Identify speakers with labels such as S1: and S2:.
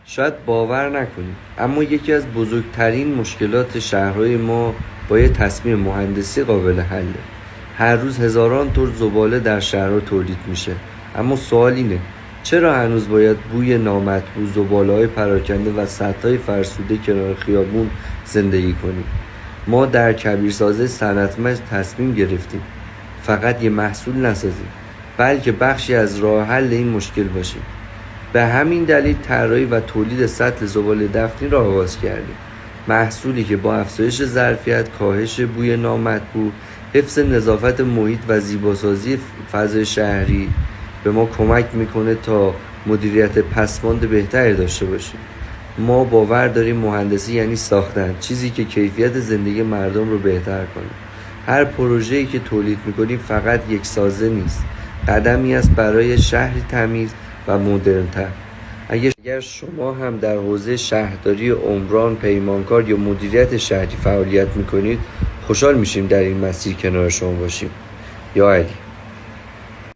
S1: شاید باور نکنید، اما یکی از بزرگترین مشکلات شهرهای ما با یه تصمیم مهندسی قابل حله. هر روز هزاران تن زباله در شهرها تولید میشه، اما سوال اینه چرا هنوز باید بوی نامطبوع، زباله‌های پراکنده و سطح‌های فرسوده کنار خیابون زندگی کنیم؟ ما در کبیرسازی صنعتمند تصمیم گرفتیم فقط یه محصول نسازیم، بلکه بخشی از راه حل این مشکل باشیم. به همین دلیل طراحی و تولید سطل زباله دفنی را آغاز کردیم. محصولی که با افزایش ظرفیت، کاهش بوی نامطبوع، حفظ نظافت محیط و زیباسازی فضای شهری به ما کمک میکنه تا مدیریت پسماند بهتری داشته باشیم. ما باور داریم مهندسی یعنی ساختن چیزی که کیفیت زندگی مردم رو بهتر کنه. هر پروژه‌ای که تولید میکنیم فقط یک سازه نیست، قدمی است برای شهری تمیز و مدرن‌تر. اگر شما هم در حوزه شهرداری، عمران، پیمانکار یا مدیریت شهری فعالیت میکنید، خوشحال میشیم در این مسیر کنار شما باشیم. یا علی.